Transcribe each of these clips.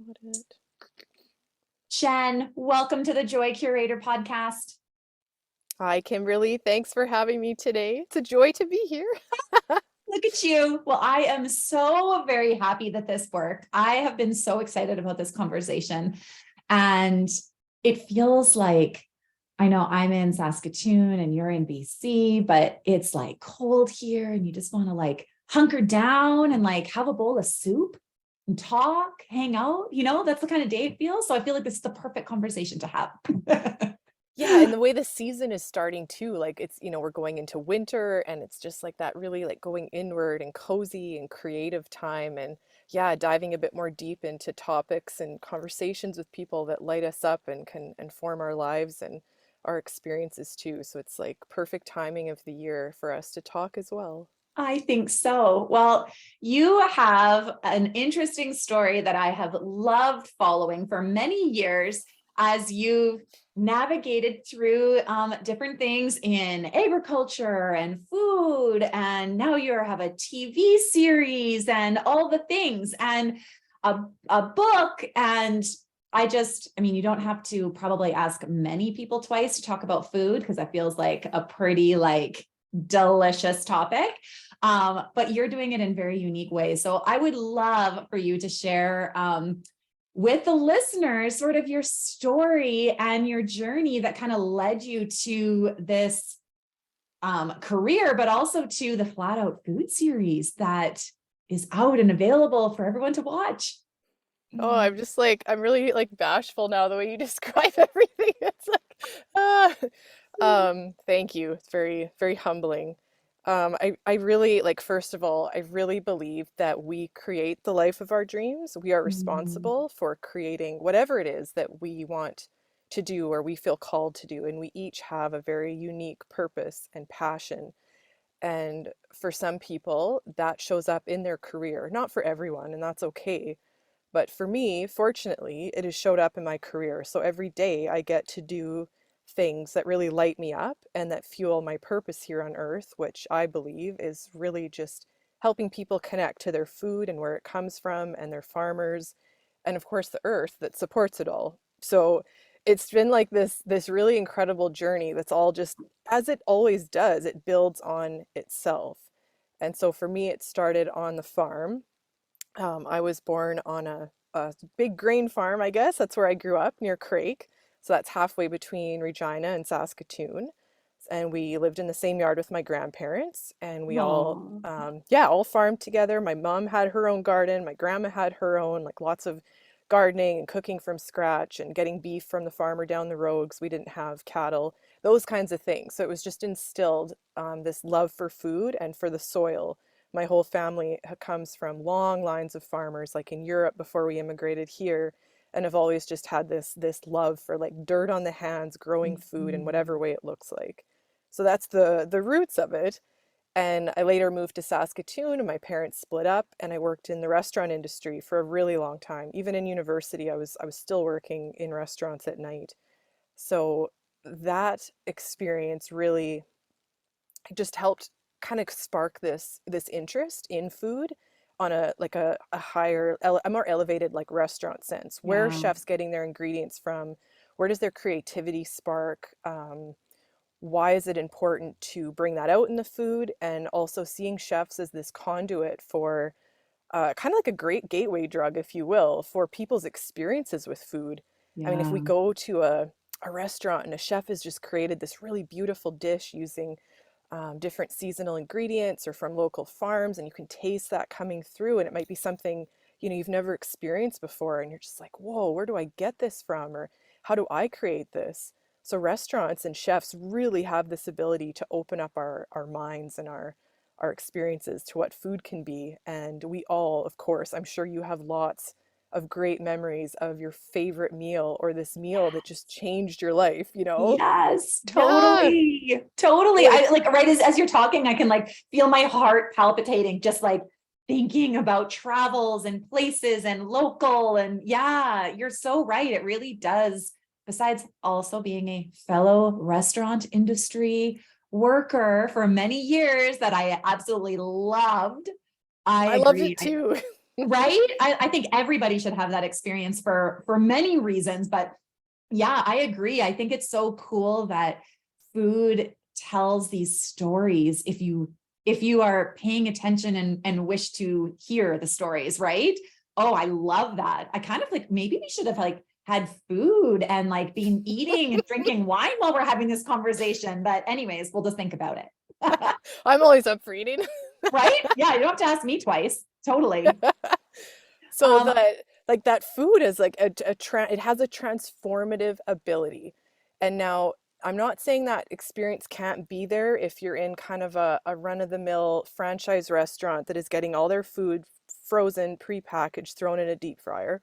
Got it. Jenn, welcome to the Joy Curator Podcast. Hi, Kimberly. Thanks for having me today. It's a joy to be here. Look at you. Well, I am so very happy that this worked. I have been so excited about this conversation. And it feels like, I know I'm in Saskatchewan and you're in BC, but it's like cold here and you just want to like hunker down and like have a bowl of soup and talk, hang out. That's the kind of day it feels. So I feel like this is the perfect conversation to have. Yeah, and the way the season is starting too, like it's, we're going into winter and it's just like that really like going inward and cozy and creative time and yeah, diving a bit more deep into topics and conversations with people that light us up and can inform our lives and our experiences too. So it's like perfect timing of the year for us to talk as well. I think so. Well, you have an interesting story that I have loved following for many years as you've navigated through different things in agriculture and food. And now you have a TV series and all the things and a book. And you don't have to probably ask many people twice to talk about food because that feels like a pretty delicious topic. But you're doing it in very unique ways. So I would love for you to share with the listeners sort of your story and your journey that kind of led you to this career, but also to the Flat Out Food series that is out and available for everyone to watch. Oh, I'm really like bashful now the way you describe everything. It's like, ah. Thank you. It's very, very humbling. I really like, first of all, I really believe that we create the life of our dreams. We are Mm. responsible for creating whatever it is that we want to do or we feel called to do. And we each have a very unique purpose and passion. And for some people, that shows up in their career, not for everyone, and that's okay. But for me, fortunately, it has showed up in my career. So every day I get to do things that really light me up and that fuel my purpose here on earth, which I believe is really just helping people connect to their food and where it comes from and their farmers and of course the earth that supports it all. So it's been like this really incredible journey that's all just as it always does, it builds on itself. And so for me, it started on the farm. I was born on a big grain farm, I guess. That's where I grew up near Crake. So that's halfway between Regina and Saskatoon. And we lived in the same yard with my grandparents, and we all, Aw. yeah, all farmed together. My mom had her own garden. My grandma had her own, like lots of gardening and cooking from scratch and getting beef from the farmer down the road because we didn't have cattle, those kinds of things. So it was just instilled this love for food and for the soil. My whole family comes from long lines of farmers, like in Europe before we immigrated here, and have always just had this love for like dirt on the hands, growing food in Mhm. whatever way it looks like. So that's the roots of it. And I later moved to Saskatoon and my parents split up and I worked in the restaurant industry for a really long time. Even in university, I was still working in restaurants at night. So that experience really just helped kind of spark this interest in food on a higher a more elevated like restaurant sense. Where are Yeah. chefs getting their ingredients from? Where does their creativity spark? Why is it important to bring that out in the food? And also seeing chefs as this conduit for kind of like a great gateway drug, if you will, for people's experiences with food. I mean, if Yeah. we go to a restaurant and a chef has just created this really beautiful dish using different seasonal ingredients or from local farms, and you can taste that coming through, and it might be something you've never experienced before, and you're just like, whoa, where do I get this from, or how do I create this? So restaurants and chefs really have this ability to open up our minds and our experiences to what food can be. And we all, of course, I'm sure you have lots of great memories of your favorite meal or this meal that just changed your life. Yes, Yeah. totally. Totally. Like, I like right as you're talking, I can like feel my heart palpitating, just like thinking about travels and places and local. And yeah, you're so right. It really does. Besides also being a fellow restaurant industry worker for many years that I absolutely loved. I I loved agree. it too. Right? I think everybody should have that experience for many reasons, but yeah, I agree. I think it's so cool that food tells these stories if you are paying attention and wish to hear the stories, right? Oh, I love that. I kind of like maybe we should have like had food and like been eating and drinking wine while we're having this conversation. But anyways, we'll just think about it. I'm always up for eating. Right? Yeah, you don't have to ask me twice. Totally. So Um, that like that food is like it has a transformative ability. And now I'm not saying that experience can't be there if you're in kind of a run-of-the-mill franchise restaurant that is getting all their food frozen, prepackaged, thrown in a deep fryer.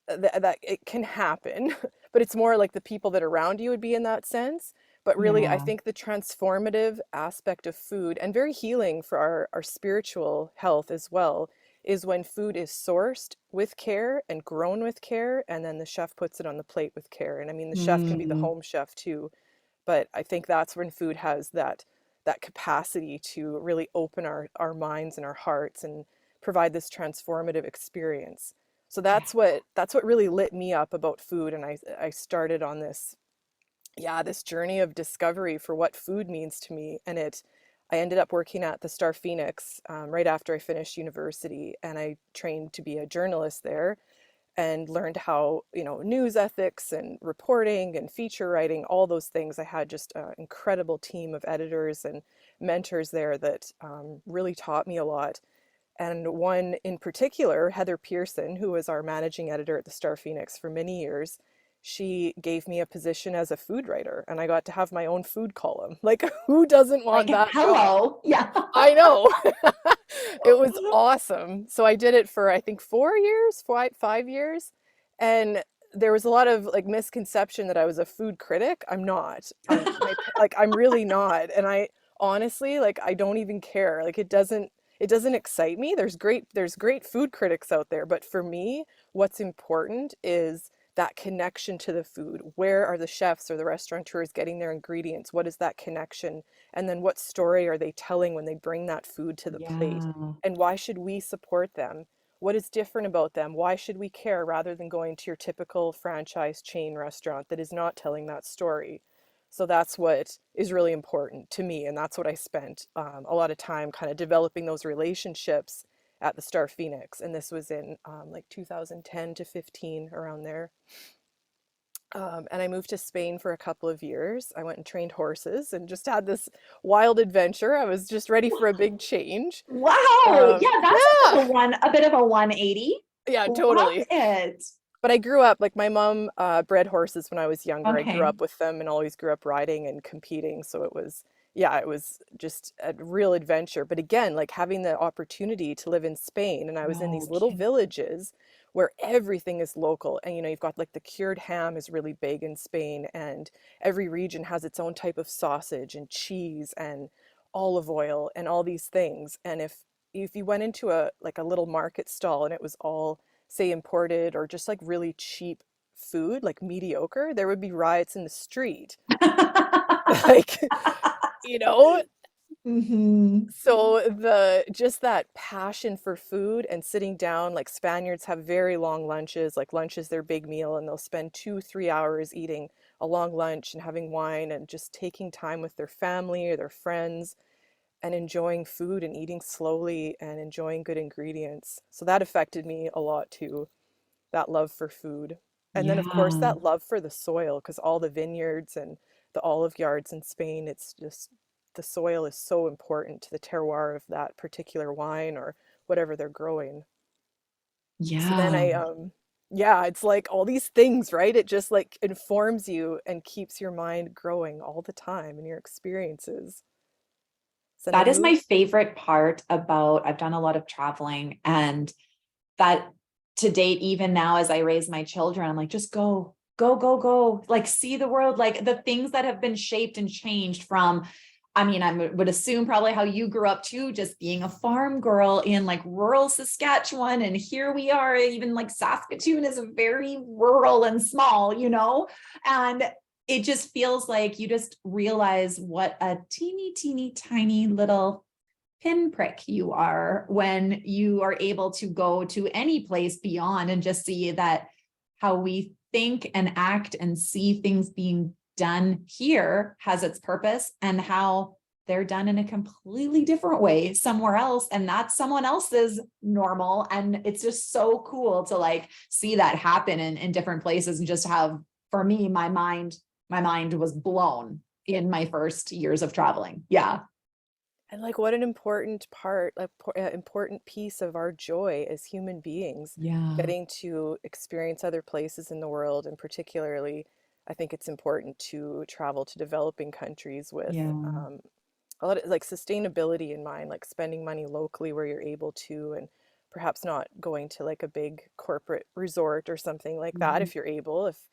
That it can happen, but it's more like the people that are around you would be in that sense. But really, I yeah. think the transformative aspect of food and very healing for our spiritual health as well is when food is sourced with care and grown with care, and then the chef puts it on the plate with care. And I mean, the chef can be the Mm, home chef too, but I think that's when food has that capacity to really open our minds and our hearts and provide this transformative experience. So yeah. that's what really lit me up about food, and I started on this, yeah, this journey of discovery for what food means to me. And I ended up working at the Star Phoenix right after I finished university, and I trained to be a journalist there and learned how, news ethics and reporting and feature writing, all those things. I had just an incredible team of editors and mentors there that really taught me a lot. And one in particular, Heather Pearson, who was our managing editor at the Star Phoenix for many years, she gave me a position as a food writer, and I got to have my own food column. Like, who doesn't Like, want that job? hello. Yeah. I know. It was awesome. So I did it for I think 4 years, 5 years, and there was a lot of like misconception that I was a food critic. I'm not. I'm really not. And I honestly like I don't even care. Like it doesn't excite me. There's great food critics out there, but for me, what's important is that connection to the food. Where are the chefs or the restaurateurs getting their ingredients? What is that connection? And then what story are they telling when they bring that food to the plate? Yeah. And why should we support them? What is different about them? Why should we care rather than going to your typical franchise chain restaurant that is not telling that story? So that's what is really important to me. And that's what I spent a lot of time kind of developing those relationships at the Star Phoenix. And this was in like 2010 to 15, around there. And I moved to Spain for a couple of years. I went and trained horses and just had this wild adventure. I was just ready for a big change. Wow. Yeah, that's Yeah, a bit of a 180. yeah, Love totally. it. But I grew up, like my mom bred horses when I was younger. I grew Okay. up with them and always grew up riding and competing. So yeah, it was just a real adventure. But again, like having the opportunity to live in Spain, and I was in No these little kidding. villages where everything is local. And you've got like the cured ham is really big in Spain, and every region has its own type of sausage and cheese and olive oil and all these things. And if you went into a little market stall and it was all say imported or just like really cheap food, like mediocre, there would be riots in the street. Like, you know, Hmm. so the just that passion for food and sitting down, like Spaniards have very long lunches, like lunch is their big meal, and they'll spend 2, 3 hours eating a long lunch and having wine and just taking time with their family or their friends and enjoying food and eating slowly and enjoying good ingredients. So that affected me a lot too, that love for food. And then, of course, Yeah. that love for the soil, because all the vineyards and the olive yards in Spain, it's just the soil is so important to the terroir of that particular wine or whatever they're growing. So then Yeah. yeah, it's like all these things, right? It just like informs you and keeps your mind growing all the time in your experiences. So then I That is my moved. favorite part about, I've done a lot of traveling, and that to date, even now, as I raise my children, I'm like, just go, go, go, go, like see the world, like the things that have been shaped and changed from, I mean, would assume probably how you grew up too, just being a farm girl in like rural Saskatchewan. And here we are, even like Saskatchewan is a very rural and small, and it just feels like you just realize what a teeny, teeny, tiny little pinprick you are when you are able to go to any place beyond and just see that how we think and act and see things being done here has its purpose, and how they're done in a completely different way somewhere else, and that's someone else's normal. And it's just so cool to like see that happen in different places, and just have, for me, my mind was blown in my first years of traveling. Yeah. And like, what an important part, important piece of our joy as human beings, Yeah. getting to experience other places in the world. And particularly, I think it's important to travel to developing countries with Yeah. a lot of like sustainability in mind, like spending money locally where you're able to, and perhaps not going to like a big corporate resort or something like that Mhm. if you're able, if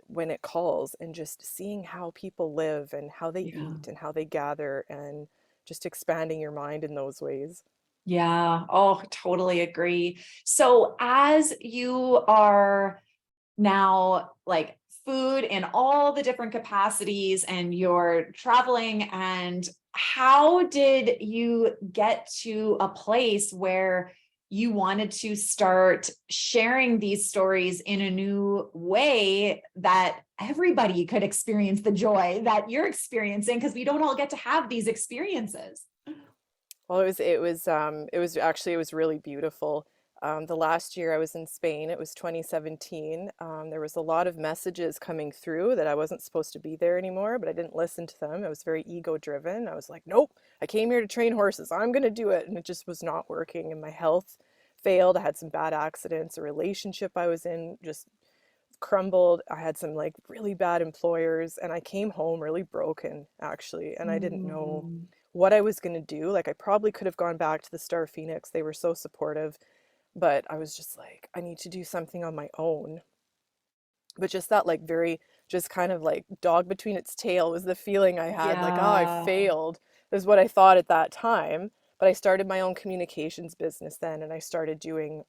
when it calls, and just seeing how people live and how they Yeah. eat and how they gather, and just expanding your mind in those ways. Yeah. Oh, totally agree. So as you are now like food in all the different capacities and you're traveling, and how did you get to a place where you wanted to start sharing these stories in a new way that everybody could experience the joy that you're experiencing, because we don't all get to have these experiences? Well, it was really beautiful. The last year I was in Spain, it was 2017. There was a lot of messages coming through that I wasn't supposed to be there anymore, but I didn't listen to them. I was very ego driven. I was like, nope, I came here to train horses. I'm going to do it. And it just was not working. And my health failed. I had some bad accidents. A relationship I was in just crumbled. I had some like really bad employers, and I came home really broken actually, and I didn't know Mm. what I was going to do. Like I probably could have gone back to the Star Phoenix. They were so supportive, but I was just like, I need to do something on my own. But just that like very just kind of like dog between its tail was the feeling I had, like, oh, I Yeah. failed, is what I thought at that time. But I started my own communications business then, and I started doing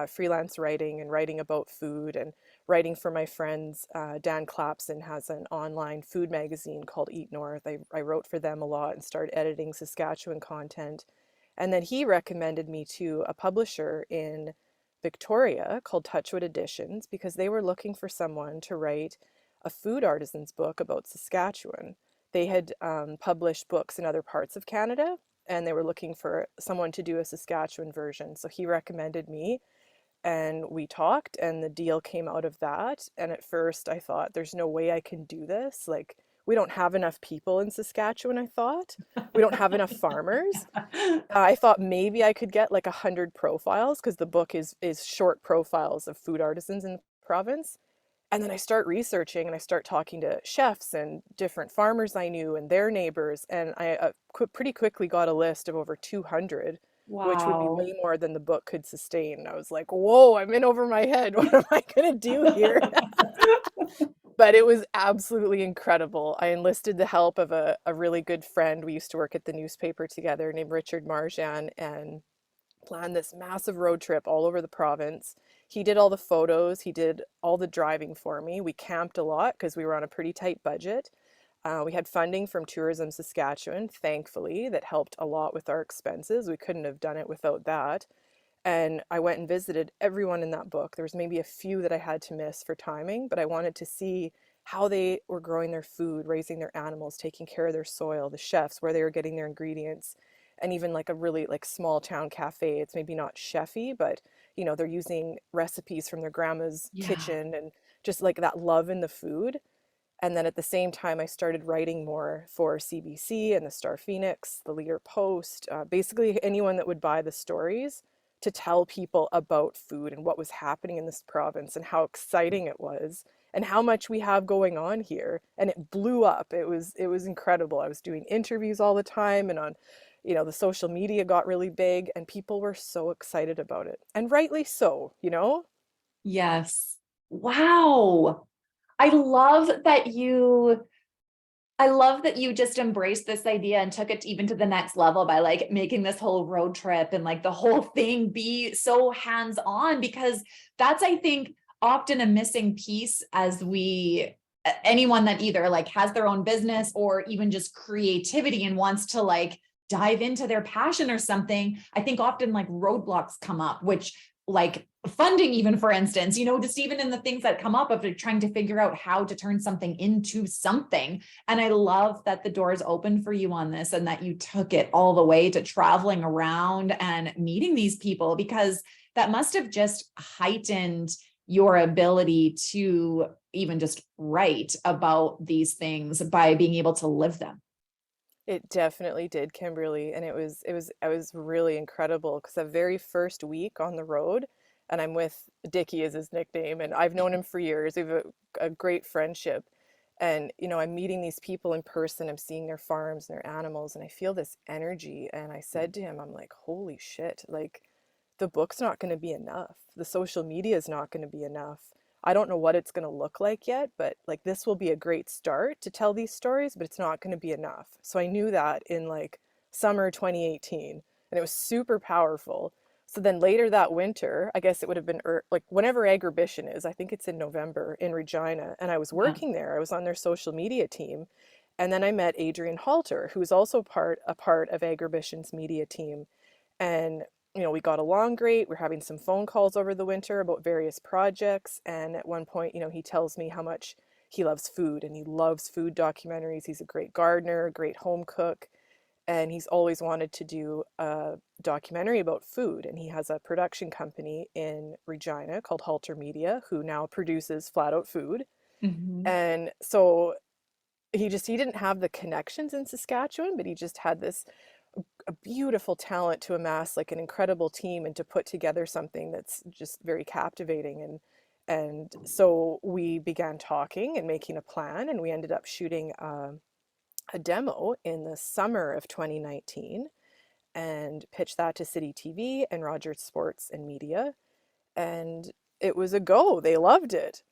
freelance writing and writing about food and writing for my friends. Dan Clapson has an online food magazine called Eat North. I wrote for them a lot and started editing Saskatchewan content. And then he recommended me to a publisher in Victoria called Touchwood Editions because they were looking for someone to write a food artisans book about Saskatchewan. They had published books in other parts of Canada, and they were looking for someone to do a Saskatchewan version. So he recommended me, and we talked, and the deal came out of that. And at first I thought, there's no way I can do this. Like, we don't have enough people in Saskatchewan, I thought. We don't have enough farmers. I thought maybe I could get like 100 profiles because the book is short profiles of food artisans in the province. And then I start researching and I start talking to chefs and different farmers I knew and their neighbors. And I pretty quickly got a list of over 200, which would be way Wow. more than the book could sustain. I was like, whoa, I'm in over my head. What am I going to do here? But it was absolutely incredible. I enlisted the help of a really good friend. We used to work at the newspaper together named Richard Marjan, and planned this massive road trip all over the province. He did all the photos, he did all the driving for me. We camped a lot because we were on a pretty tight budget. We had funding from Tourism Saskatchewan, thankfully, that helped a lot with our expenses. We couldn't have done it without that. And I went and visited everyone in that book. There was maybe a few that I had to miss for timing, but I wanted to see how they were growing their food, raising their animals, taking care of their soil, the chefs, where they were getting their ingredients, and even like a really like small town cafe. It's maybe not chefy, but they're using recipes from their grandma's Yeah. kitchen, and just like that love in the food. And then at the same time, I started writing more for CBC and the Star Phoenix, the Leader Post, basically anyone that would buy the stories, to tell people about food and what was happening in this province and how exciting it was and how much we have going on here. And it blew up. It was incredible. I was doing interviews all the time, and on, the social media got really big, and people were so excited about it. And rightly so. Yes. Wow. I love that you I love that you just embraced this idea and took it even to the next level by like making this whole road trip and like the whole thing be so hands-on, because that's, I think, often a missing piece as anyone that either like has their own business or even just creativity and wants to like dive into their passion or something, I think often like roadblocks come up, which like funding, even for instance, just even in the things that come up of trying to figure out how to turn something into something. And I love that the doors open for you on this and that you took it all the way to traveling around and meeting these people, because that must have just heightened your ability to even just write about these things by being able to live them. It definitely did, Kimberly, and it was really incredible because the very first week on the road, and I'm with Dickie is his nickname, and I've known him for years. We have a great friendship, and I'm meeting these people in person. I'm seeing their farms and their animals, and I feel this energy. And I said to him, I'm like, holy shit, like the book's not going to be enough. The social media is not going to be enough. I don't know what it's going to look like yet, but like this will be a great start to tell these stories, but it's not going to be enough. So I knew that in like summer 2018, and it was super powerful. So then later that winter, I guess it would have been like whenever Agribition is, I think it's in November in Regina, and I was Yeah. working there. I was on their social media team, and then I met Adrian Halter, who's also a part of Agribition's media team, and we got along great. We're having some phone calls over the winter about various projects. And at one point, he tells me how much he loves food and he loves food documentaries. He's a great gardener, a great home cook, and he's always wanted to do a documentary about food. And he has a production company in Regina called Halter Media, who now produces Flat Out Food. Mhm. And so he didn't have the connections in Saskatchewan, but he just had this a beautiful talent to amass like an incredible team and to put together something that's just very captivating. And so we began talking and making a plan, and we ended up shooting a demo in the summer of 2019 and pitched that to Citytv and Rogers Sports and Media, and it was a go. They loved it.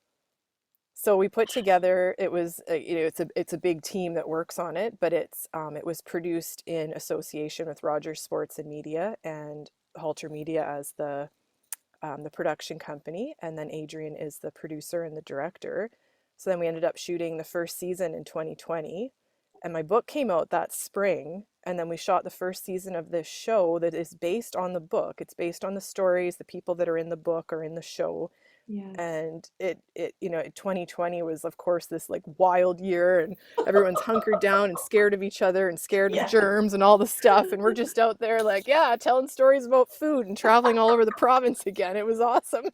So we put together, it was it's a big team that works on it, but it was produced in association with Rogers Sports and Media and Halter Media as the production company, and then Adrian is the producer and the director. So then we ended up shooting the first season in 2020, and my book came out that spring, and then we shot the first season of this show that is based on the book. It's based on the stories, the people that are in the book are in the show. Yes. And it 2020 was of course this like wild year, and everyone's hunkered down and scared of each other and scared of Yeah. germs and all the stuff, and we're just out there like, yeah, telling stories about food and traveling all over the province again. It was awesome.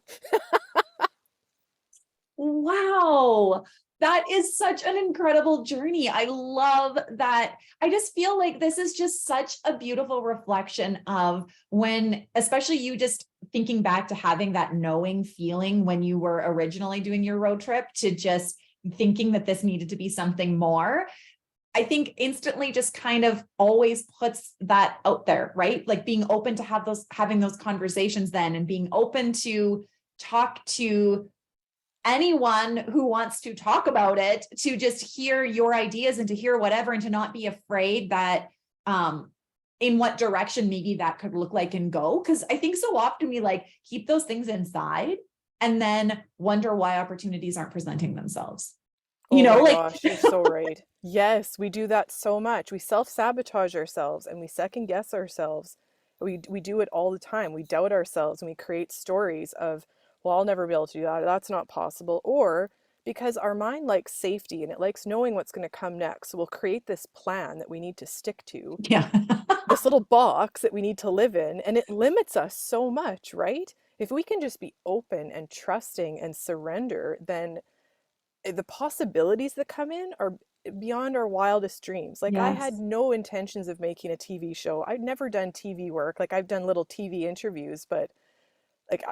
Wow. That is such an incredible journey. I love that. I just feel like this is just such a beautiful reflection of when, especially you just thinking back to having that knowing feeling when you were originally doing your road trip to just thinking that this needed to be something more. I think instantly just kind of always puts that out there, right? Like being open to having those conversations then, and being open to talk to anyone who wants to talk about it, to just hear your ideas and to hear whatever, and to not be afraid that in what direction maybe that could look like and go. Because I think so often we like keep those things inside and then wonder why opportunities aren't presenting themselves. Oh my Like gosh, you're so right. Yes, we do that so much. We self-sabotage ourselves and we second guess ourselves. We do it all the time. We doubt ourselves and we create stories of, well, I'll never be able to do that. That's not possible. Or because our mind likes safety and it likes knowing what's going to come next. So we'll create this plan that we need to stick to, yeah. this little box that we need to live in, and it limits us so much, right? If we can just be open and trusting and surrender, then the possibilities that come in are beyond our wildest dreams. Like I had Yes. no intentions of making a TV show. I'd never done TV work. Like I've done little TV interviews, but like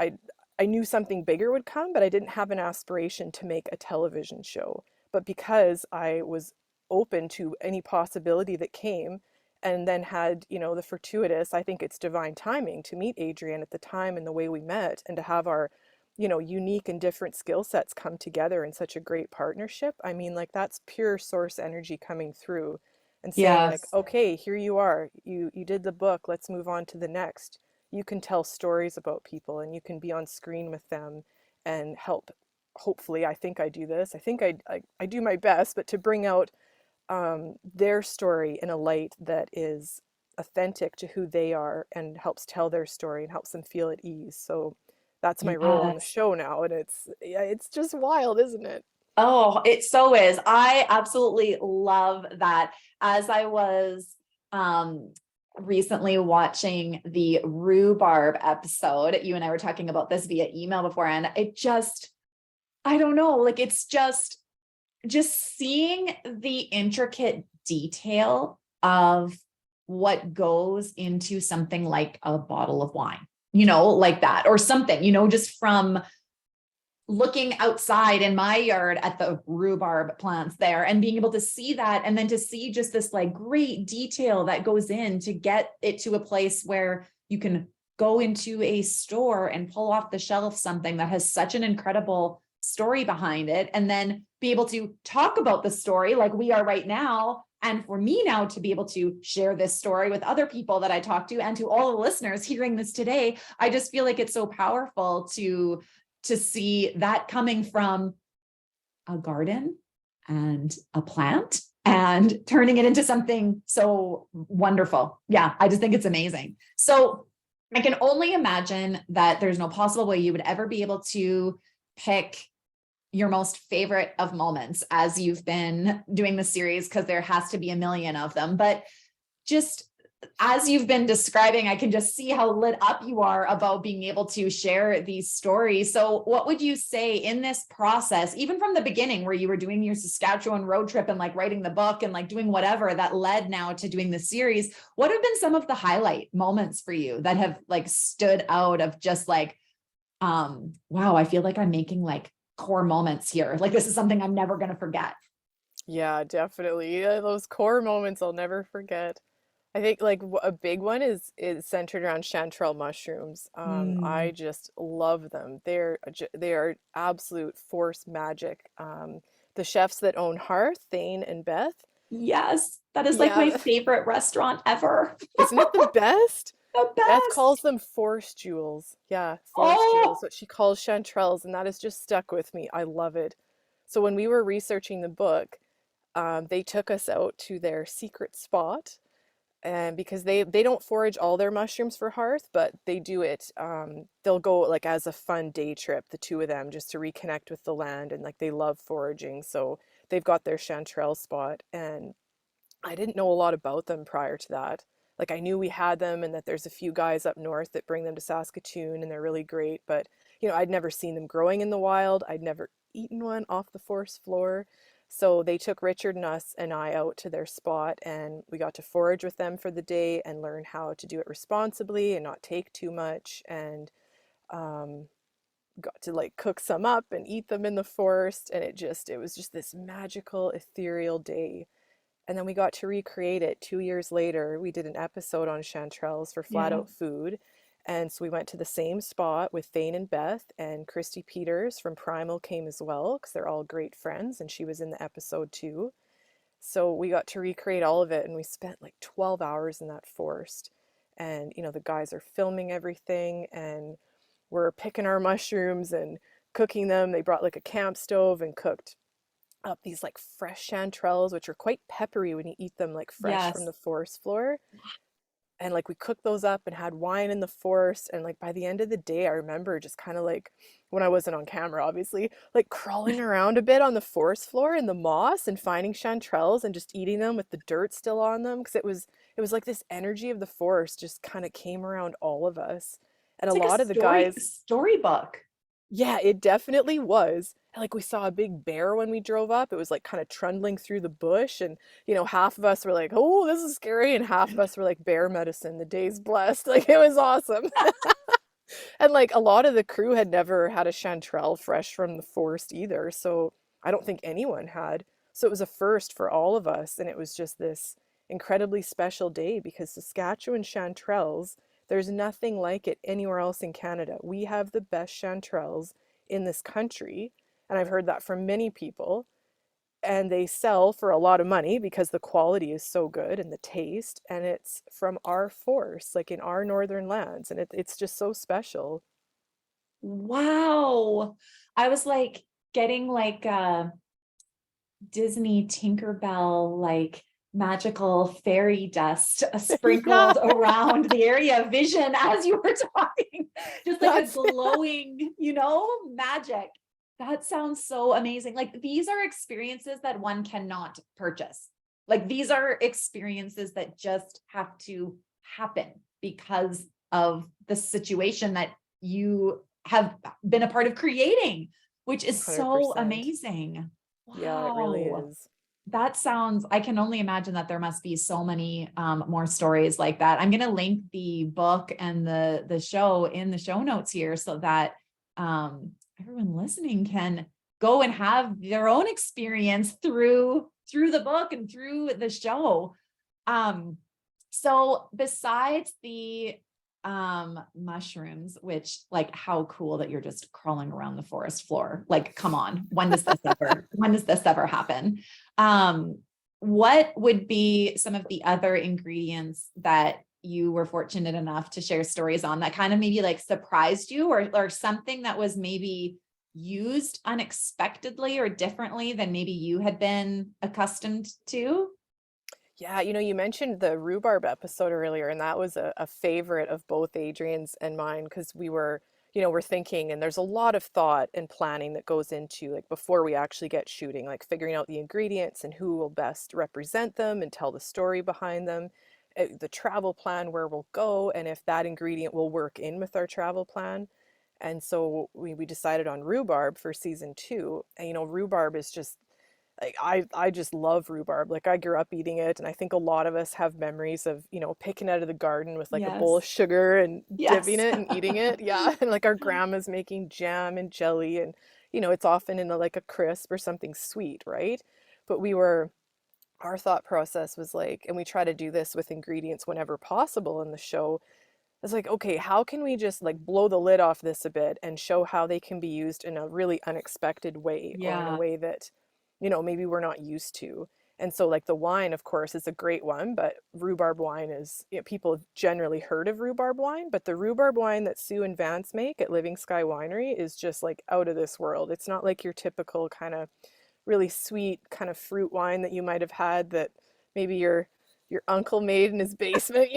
I knew something bigger would come, but I didn't have an aspiration to make a television show. But because I was open to any possibility that came, and then had, the fortuitous, I think it's divine timing to meet Adrian at the time and the way we met, and to have our, unique and different skill sets come together in such a great partnership. I mean, like that's pure source energy coming through and saying like, Yes. okay, here you are. You did the book. Let's move on to the next. You can tell stories about people and you can be on screen with them and help. Hopefully, I think I do this. I think I do my best, but to bring out their story in a light that is authentic to who they are and helps tell their story and helps them feel at ease. So that's my role on the Yes. show now, and yeah, it's just wild, isn't it? Oh, it so is. I absolutely love that. As I was recently watching the rhubarb episode, you and I were talking about this via email before, and it just, I don't know, like it's just seeing the intricate detail of what goes into something like a bottle of wine, like that, or something, just from looking outside in my yard at the rhubarb plants there and being able to see that, and then to see just this like great detail that goes in to get it to a place where you can go into a store and pull off the shelf something that has such an incredible story behind it, and then be able to talk about the story like we are right now. And for me now to be able to share this story with other people that I talk to, and to all the listeners hearing this today, I just feel like it's so powerful to see that coming from a garden and a plant and turning it into something so wonderful. Yeah, I just think it's amazing. So I can only imagine that there's no possible way you would ever be able to pick your most favorite of moments as you've been doing the series, because there has to be a million of them. But just as you've been describing, I can just see how lit up you are about being able to share these stories. So what would you say in this process, even from the beginning where you were doing your Saskatchewan road trip and like writing the book and like doing whatever that led now to doing the series, what have been some of the highlight moments for you that have like stood out of just like, wow, I feel like I'm making like core moments here. Like this is something I'm never going to forget. Yeah, definitely. Yeah, those core moments I'll never forget. I think like a big one is centered around chanterelle mushrooms. I Mm, just love them. They are absolute force magic. The chefs that own Hearth, Thane and Beth. yes, that is like my Yeah, favorite restaurant ever. isn't it the best? The Beth calls best. them forest jewels. Yeah, forest jewels, Oh, what she calls chanterelles, and that has just stuck with me. I love it. So when we were researching the book, they took us out to their secret spot, and because they don't forage all their mushrooms for Hearth, but they do it. They'll go like as a fun day trip, the two of them, just to reconnect with the land, and like they love foraging, so they've got their chanterelle spot. And I didn't know a lot about them prior to that. Like I knew we had them and that there's a few guys up north that bring them to Saskatoon and they're really great, but I'd never seen them growing in the wild. I'd never eaten one off the forest floor. So they took Richard and us and I out to their spot, and we got to forage with them for the day and learn how to do it responsibly and not take too much, and um, got to like cook some up and eat them in the forest. And it was just this magical, ethereal day. And then we got to recreate it 2 years later. We did an episode on chanterelles for Flat yeah. Out Food. And so we went to the same spot with Thane and Beth, and Christy Peters from Primal came as well because they're all great friends, and she was in the episode too. So we got to recreate all of it, and we spent like 12 hours in that forest. And the guys are filming everything, and we're picking our mushrooms and cooking them. They brought like a camp stove and cooked up these like fresh chanterelles, which are quite peppery when you eat them like fresh from Yes. the forest floor. And like we cooked those up and had wine in the forest. And like by the end of the day, I remember just kind of like, when I wasn't on camera, obviously, like crawling around a bit on the forest floor in the moss and finding chanterelles and just eating them with the dirt still on them. Because it was like this energy of the forest just kind of came around all of us. And It's a like a lot of the guys, storybook. yeah, it definitely was. And, like we saw a big bear when we drove up. It was like kind of trundling through the bush, and half of us were like, "Oh, this is scary," and half of us were like, "Bear medicine, the day's blessed." Like it was awesome. And like a lot of the crew had never had a chanterelle fresh from the forest either, so I don't think anyone had. So it was a first for all of us, and it was just this incredibly special day because Saskatchewan chanterelles, there's nothing like it anywhere else in Canada. We have the best chanterelles in this country, and I've heard that from many people. And they sell for a lot of money because the quality is so good and the taste, and it's from our forest, like in our northern lands, and it's just so special. Wow. I was like getting like Disney Tinkerbell like magical fairy dust Yeah, sprinkled around the area of vision as you were talking, just like a that's glowing, magic. That sounds so amazing. Like these are experiences that one cannot purchase. Like these are experiences that just have to happen because of the situation that you have been a part of creating, which is so 100%. amazing. Yeah, it really Wow. is. That sounds, I can only imagine that there must be so many more stories like that. I'm going to link the book and the show in the show notes here so that everyone listening can go and have their own experience through the book and through the show. Um, so besides the mushrooms, which like how cool that you're just crawling around the forest floor. Like, come on, when does this ever happen? What would be some of the other ingredients that you were fortunate enough to share stories on that kind of maybe like surprised you, or something that was maybe used unexpectedly or differently than maybe you had been accustomed to? Yeah, you mentioned the rhubarb episode earlier, and that was a favorite of both Adrian's and mine because we're thinking, and there's a lot of thought and planning that goes into like before we actually get shooting, like figuring out the ingredients and who will best represent them and tell the story behind them, the travel plan, where we'll go, and if that ingredient will work in with our travel plan. And so we decided on rhubarb for season two. And rhubarb is just like I just love rhubarb. Like I grew up eating it, and I think a lot of us have memories of, picking out of the garden with like a bowl of Yes. sugar and dipping Yes. it and eating it. Yeah, and like our grandma's making jam and jelly, and it's often in like a crisp or something sweet, right? But our thought process was like, and we try to do this with ingredients whenever possible in the show. It's like, okay, how can we just like blow the lid off this a bit and show how they can be used in a really unexpected way, or in a Yeah. way that, maybe we're not used to. And so, like the wine, of course, is a great one, but rhubarb wine is, people have generally heard of rhubarb wine, but the rhubarb wine that Sue and Vance make at Living Sky Winery is just like out of this world. It's not like your typical kind of really sweet kind of fruit wine that you might have had that maybe your uncle made in his basement.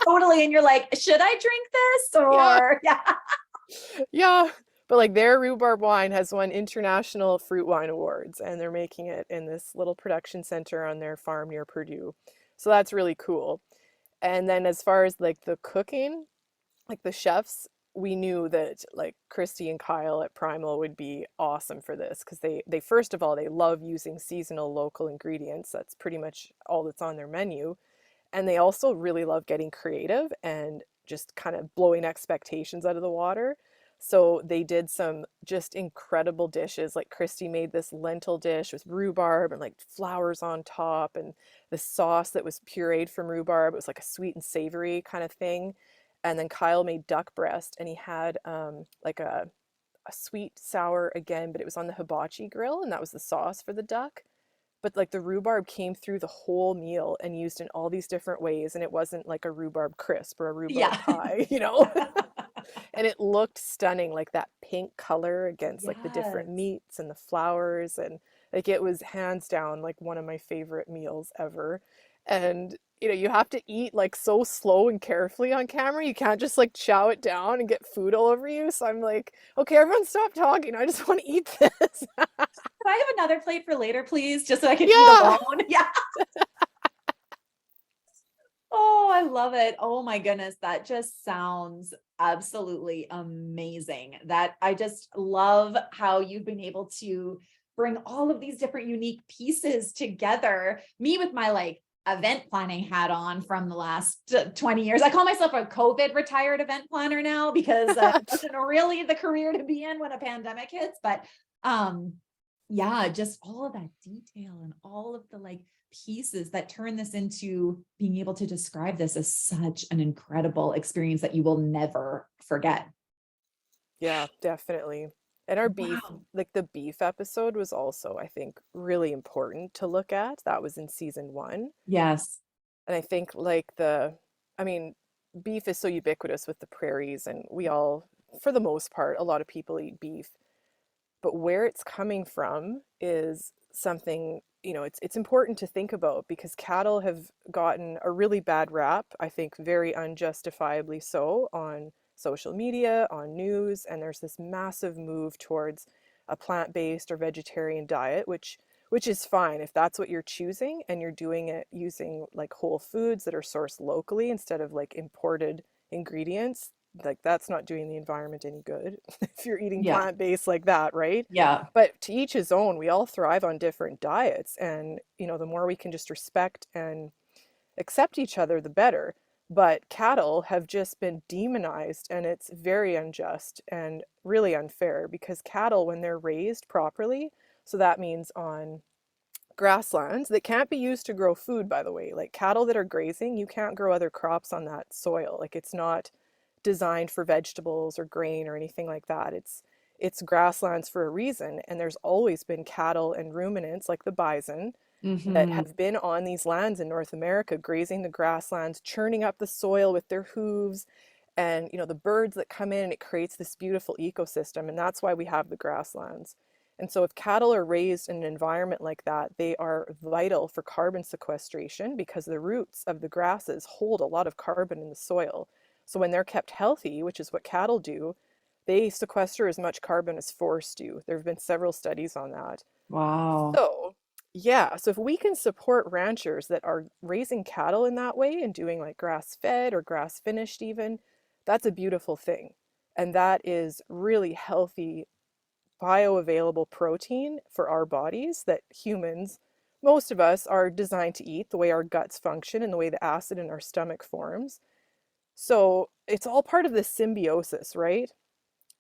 Totally. And you're like, should I drink this? Yeah. Or yeah. Yeah. But like their rhubarb wine has won international fruit wine awards, and they're making it in this little production center on their farm near Purdue. So that's really cool. And then as far as like the cooking, like the chefs, we knew that like Christy and Kyle at Primal would be awesome for this because they first of all they love using seasonal local ingredients. That's pretty much all that's on their menu. And they also really love getting creative and just kind of blowing expectations out of the water. So they did some just incredible dishes. Like Christy made this lentil dish with rhubarb and like flowers on top, and the sauce that was pureed from rhubarb. It was like a sweet and savory kind of thing. And then Kyle made duck breast, and he had like a sweet sour again, but it was on the hibachi grill, and that was the sauce for the duck. But like the rhubarb came through the whole meal and used in all these different ways, and it wasn't like a rhubarb crisp or a rhubarb Yeah. pie. And it looked stunning, like that pink color against like the different Yes. meats and the flowers, and like it was hands down like one of my favorite meals ever. And you have to eat like so slow and carefully on camera. You can't just like chow it down and get food all over you. So I'm like, okay, everyone stop talking. I just want to eat this. Can I have another plate for later, please? Just so I can eat Yeah. alone. Yeah. Oh, I love it. Oh my goodness. That just sounds absolutely amazing. That I just love how you've been able to bring all of these different unique pieces together. Me with my like event planning hat on from the last 20 years. I call myself a COVID retired event planner now because it wasn't really the career to be in when a pandemic hits, but um yeah, just all of that detail and all of the like pieces that turn this into being able to describe this as such an incredible experience that you will never forget. Yeah, definitely. And our beef, Wow. like the beef episode was also, I think, really important to look at. That was in season one. Yes. And I think like I mean, beef is so ubiquitous with the prairies, and we all, for the most part, a lot of people eat beef. But where it's coming from is something, it's important to think about because cattle have gotten a really bad rap, I think very unjustifiably so, on social media, on news, and there's this massive move towards a plant-based or vegetarian diet, which is fine if that's what you're choosing and you're doing it using like whole foods that are sourced locally instead of like imported ingredients. Like that's not doing the environment any good if you're eating Yeah. plant-based like that, right? Yeah. But to each his own. We all thrive on different diets, and the more we can just respect and accept each other, the better. But cattle have just been demonized, and it's very unjust and really unfair because cattle, when they're raised properly, so that means on grasslands that can't be used to grow food, by the way, like cattle that are grazing, you can't grow other crops on that soil. Like it's not designed for vegetables or grain or anything like that. It's grasslands for a reason, and there's always been cattle and ruminants like the bison that Hmm. have been on these lands in North America, grazing the grasslands, churning up the soil with their hooves, and the birds that come in, and it creates this beautiful ecosystem, and that's why we have the grasslands. And so if cattle are raised in an environment like that, they are vital for carbon sequestration because the roots of the grasses hold a lot of carbon in the soil. So when they're kept healthy, which is what cattle do, they sequester as much carbon as forests do. There have been several studies on that. Wow. So, yeah, so if we can support ranchers that are raising cattle in that way and doing like grass fed or grass finished, even, that's a beautiful thing. And that is really healthy, bioavailable protein for our bodies that humans, most of us, are designed to eat, the way our guts function and the way the acid in our stomach forms. So it's all part of this symbiosis, right?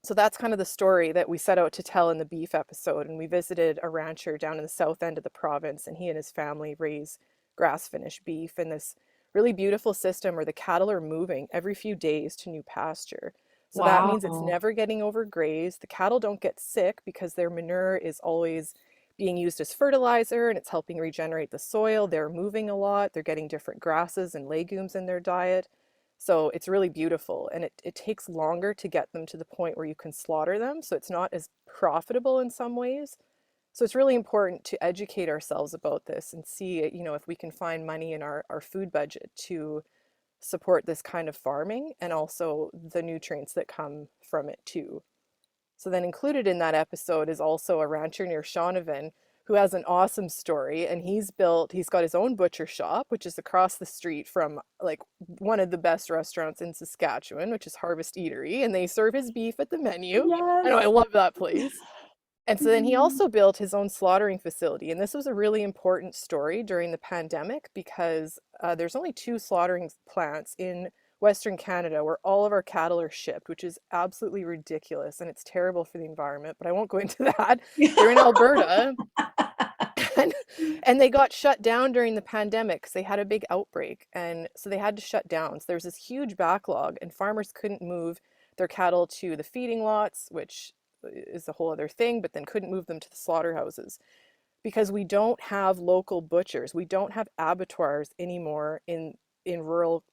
So that's kind of the story that we set out to tell in the beef episode. And we visited a rancher down in the south end of the province, and he and his family raise grass finished beef in this really beautiful system where the cattle are moving every few days to new pasture. So that means it's Wow. never getting overgrazed. The cattle don't get sick because their manure is always being used as fertilizer and it's helping regenerate the soil. They're moving a lot, they're getting different grasses and legumes in their diet. So it's really beautiful, and it takes longer to get them to the point where you can slaughter them. So it's not as profitable in some ways. So it's really important to educate ourselves about this and see, if we can find money in our food budget to support this kind of farming and also the nutrients that come from it too. So then included in that episode is also a rancher near Shaunavon who has an awesome story, and he's got his own butcher shop, which is across the street from like one of the best restaurants in Saskatchewan, which is Harvest Eatery, and they serve his beef at the menu. I know, I Yes. love that place. And so then he Mhm. also built his own slaughtering facility. And this was a really important story during the pandemic because there's only two slaughtering plants in Western Canada where all of our cattle are shipped, which is absolutely ridiculous and it's terrible for the environment. But I won't go into that. They're in Alberta, and, and they got shut down during the pandemic because they had a big outbreak. And so they had to shut down. So there's this huge backlog, and farmers couldn't move their cattle to the feeding lots, which is a whole other thing, but then couldn't move them to the slaughterhouses because we don't have local butchers. We don't have abattoirs anymore in rural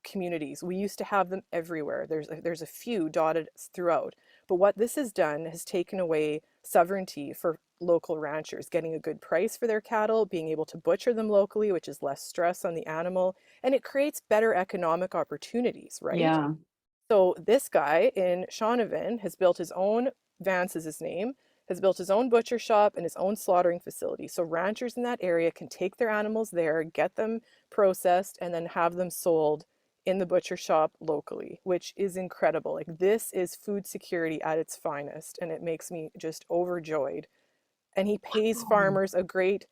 communities. We used to have them everywhere. There's a few dotted throughout. But what this has done has taken away sovereignty for local ranchers, getting a good price for their cattle, being able to butcher them locally, which is less stress on the animal, and it creates better economic opportunities, right? Yeah. So this guy in Shaunavon has built his own, Vance is his name, has built his own butcher shop and his own slaughtering facility. So ranchers in that area can take their animals there, get them processed, and then have them sold in the butcher shop locally, which is incredible. Like this is food security at its finest, and it makes me just overjoyed. And he pays Oh, farmers a great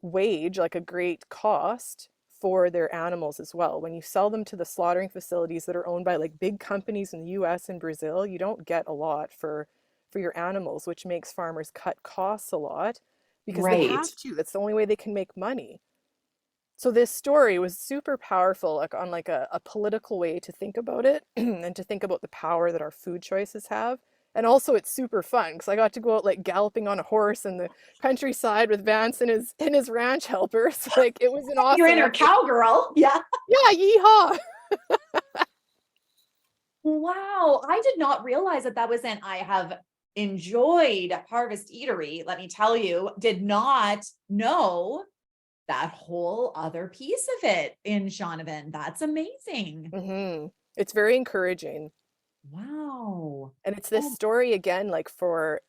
wage, like a great cost for their animals as well. When you sell them to the slaughtering facilities that are owned by like big companies in the US and Brazil, you don't get a lot for your animals, which makes farmers cut costs a lot because they right. have to. That's the only way they can make money. So this story was super powerful, like on like a political way to think about it and to think about the power that our food choices have. And also it's super fun because I got to go out like galloping on a horse in the countryside with Vance and his ranch helpers. Like it was an Your awesome inner activity. cowgirl. Yeah. Yeah, yeehaw. Wow. I did not realize that that was in. I have enjoyed Harvest Eatery, let me tell you, did not know that whole other piece of it in Shaunavon. That's amazing. It's very encouraging. Wow. And it's this Oh, story again, like for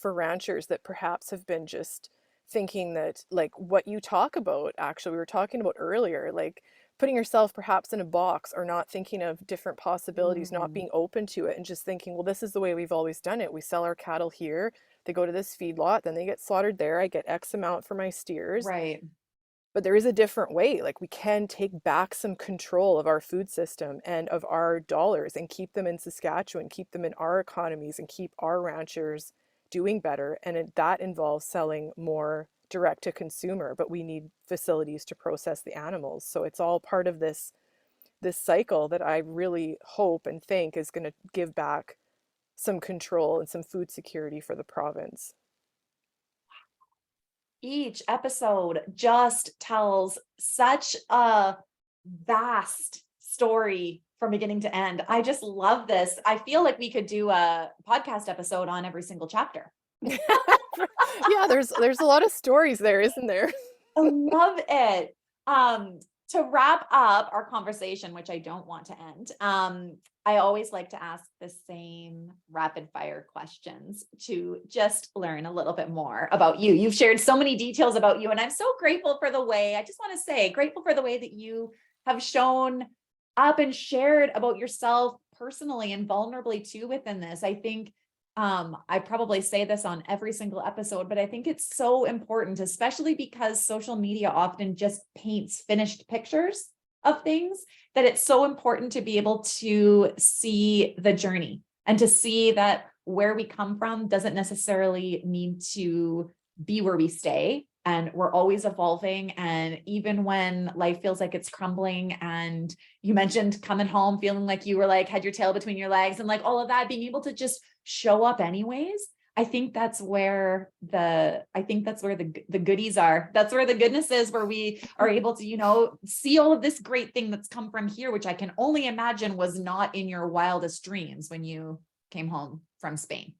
ranchers that perhaps have been just thinking that like what you talk about, actually, we were talking about earlier, like putting yourself perhaps in a box or not thinking of different possibilities, not mm, being open to it and just thinking, well, this is the way we've always done it. We sell our cattle here, they go to this feedlot, then they get slaughtered there. I get X amount for my steers. right. But there is a different way. Like we can take back some control of our food system and of our dollars and keep them in Saskatchewan, keep them in our economies, and keep our ranchers doing better. And that involves selling more direct to consumer, but we need facilities to process the animals. So it's all part of this cycle that I really hope and think is going to give back some control and some food security for the province. Each episode just tells such a vast story from beginning to end. I just love this. I feel like we could do a podcast episode on every single chapter. Yeah, there's a lot of stories there, isn't there? I love it. To wrap up our conversation, which I don't want to end, I always like to ask the same rapid fire questions to just learn a little bit more about you. You've shared so many details about you, and I'm so grateful for the way, I just want to say, grateful for the way that you have shown up and shared about yourself personally and vulnerably too within this. I think I probably say this on every single episode, but I think it's so important, especially because social media often just paints finished pictures of things, that it's so important to be able to see the journey and to see that where we come from doesn't necessarily need to be where we stay. And we're always evolving. And even when life feels like it's crumbling, and you mentioned coming home feeling like you were like, had your tail between your legs and like all of that, being able to just show up anyways. I think that's where the goodies are. That's where the goodness is, where we are able to, see all of this great thing that's come from here, which I can only imagine was not in your wildest dreams when you came home from Spain.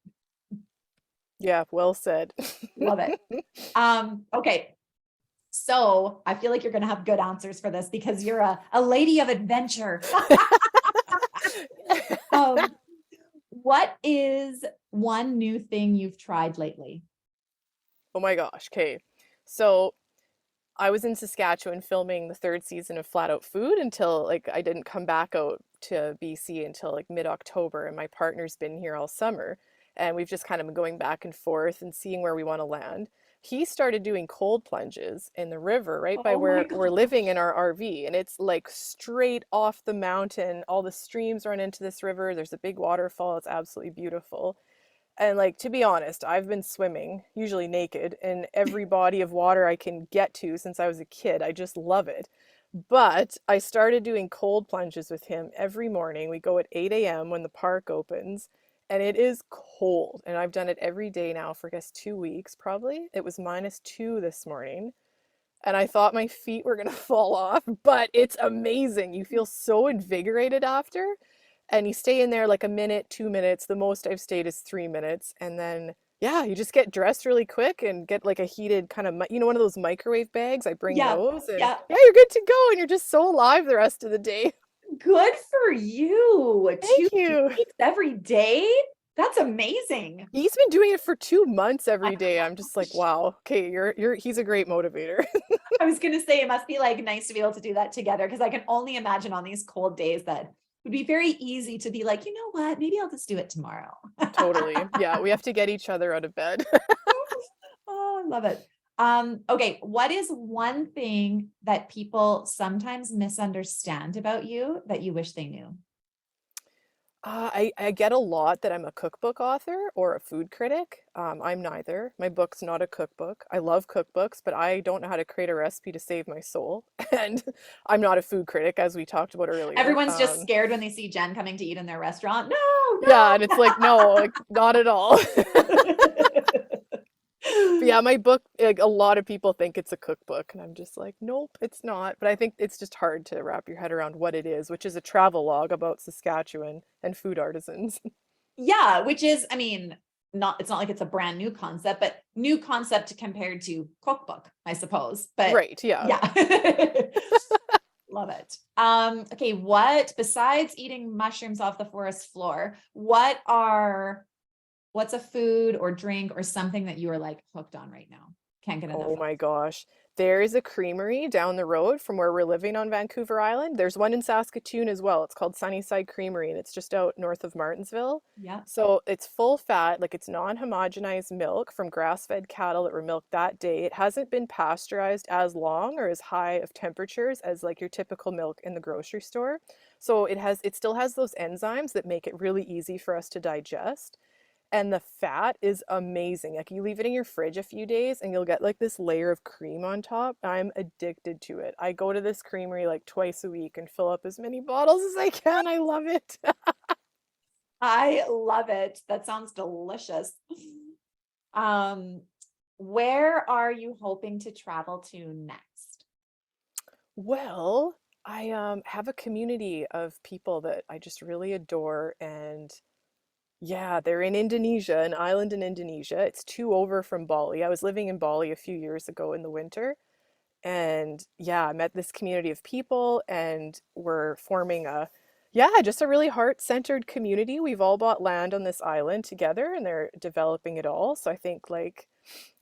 Yeah, well said. Love it. Okay. So I feel like you're going to have good answers for this because you're a lady of adventure. um, what is one new thing you've tried lately? Oh my gosh. Okay. So I was in Saskatchewan filming the third season of Flat Out Food until like I didn't come back out to BC until like mid-October, and my partner's been here all summer, and we've just kind of been going back and forth and seeing where we want to land. He started doing cold plunges in the river right by Oh my where we're God. living in our RV, and it's like straight off the mountain. All the streams run into this river. There's a big waterfall. It's absolutely beautiful. And like to be honest, I've been swimming, usually naked, in every body of water I can get to since I was a kid. I just love it. But I started doing cold plunges with him every morning. We go at 8 a.m. when the park opens, and it is cold. And I've done it every day now for, I guess, 2 weeks probably. It was -2 this morning. And I thought my feet were going to fall off, but it's amazing. You feel so invigorated after. And you stay in there like a minute, 2 minutes. The most I've stayed is 3 minutes. And then, yeah, you just get dressed really quick and get like a heated kind of, one of those microwave bags. I bring Yeah. those, and Yeah. yeah, you're good to go. And you're just so alive the rest of the day. Good for you. Thank Two you. weeks every day. That's amazing. He's been doing it for 2 months every My day. I'm just like, gosh. wow, okay, he's a great motivator. I was going to say it must be like nice to be able to do that together, because I can only imagine on these cold days that would be very easy to be like, you know what, maybe I'll just do it tomorrow. Totally. Yeah, we have to get each other out of bed. Oh, I love it. Okay, what is one thing that people sometimes misunderstand about you that you wish they knew? I get a lot that I'm a cookbook author or a food critic. I'm neither. My book's not a cookbook. I love cookbooks, but I don't know how to create a recipe to save my soul. And I'm not a food critic, as we talked about earlier. Everyone's just scared when they see Jenn coming to eat in their restaurant. Yeah, and it's like, no, like, not at all. But yeah, my book, like, a lot of people think it's a cookbook, and I'm just like, nope, it's not. But I think it's just hard to wrap your head around what it is, which is a travel log about Saskatchewan and food artisans. Yeah, which is, I mean, it's not like it's a brand new concept, but new concept compared to cookbook, I suppose. But Right, yeah. yeah. Love it. Okay, what besides eating mushrooms off the forest floor, what's a food or drink or something that you are like hooked on right now? Can't get enough Oh of. my gosh. There is a creamery down the road from where we're living on Vancouver Island. There's one in Saskatoon as well. It's called Sunnyside Creamery and it's just out north of Martinsville. Yeah. So it's full fat, like it's non-homogenized milk from grass-fed cattle that were milked that day. It hasn't been pasteurized as long or as high of temperatures as like your typical milk in the grocery store. So it still has those enzymes that make it really easy for us to digest. And the fat is amazing. Like you leave it in your fridge a few days and you'll get like this layer of cream on top. I'm addicted to it. I go to this creamery like twice a week and fill up as many bottles as I can. I love it. I love it. That sounds delicious. Um, where are you hoping to travel to next? Well, I have a community of people that I just really adore and yeah, they're in Indonesia, an island in Indonesia. It's 2 over from Bali. I was living in Bali a few years ago in the winter. And yeah, I met this community of people and we're forming yeah, just a really heart-centered community. We've all bought land on this island together and they're developing it all. So I think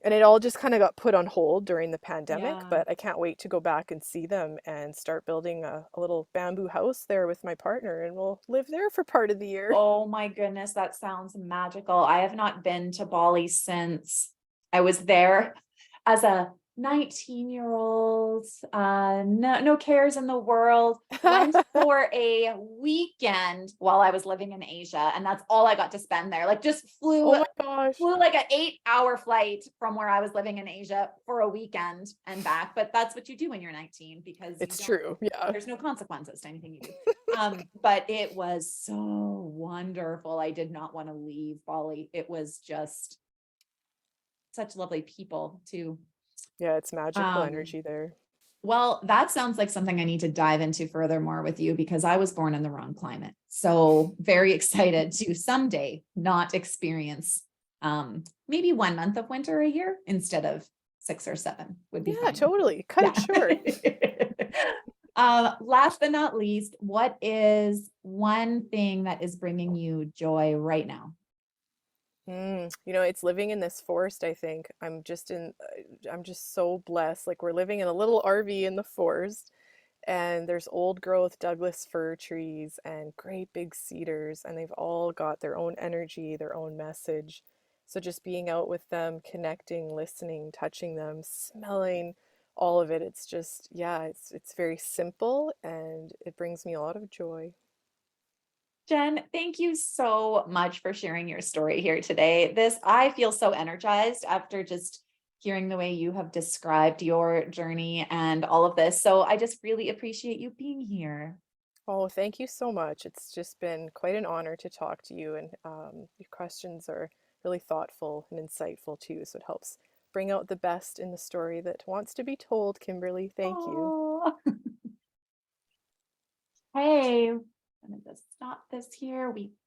and it all just kind of got put on hold during the pandemic, Yeah. but I can't wait to go back and see them and start building a little bamboo house there with my partner and we'll live there for part of the year. Oh my goodness, that sounds magical. I have not been to Bali since I was there as a 19-year-old. No cares in the world. Went for a weekend while I was living in Asia, and that's all I got to spend there. Like just Oh my gosh. flew like an 8-hour flight from where I was living in Asia for a weekend and back. But that's what you do when you're 19 because It's true. Yeah. there's no consequences to anything you do. But it was so wonderful. I did not want to leave Bali. It was just such lovely people too. Yeah, it's magical Um, energy there. well, that sounds like something I need to dive into furthermore with you because I was born in the wrong climate. So very excited to someday not experience maybe 1 month of winter a year instead of 6 or 7 would be Yeah, fine with me. totally. Cut it short. Yeah. Last but not least, what is one thing that is bringing you joy right now? It's living in this forest, I think. I'm just so blessed. Like we're living in a little RV in the forest and there's old growth Douglas fir trees and great big cedars and they've all got their own energy, their own message. So just being out with them, connecting, listening, touching them, smelling all of it, it's just yeah, it's very simple and it brings me a lot of joy. Jenn, thank you so much for sharing your story here today. I feel so energized after just hearing the way you have described your journey and all of this. So I just really appreciate you being here. Oh, thank you so much. It's just been quite an honor to talk to you, and your questions are really thoughtful and insightful too. So it helps bring out the best in the story that wants to be told, Kimberly. Thank you. Oh, hey, I'm gonna just stop this here. We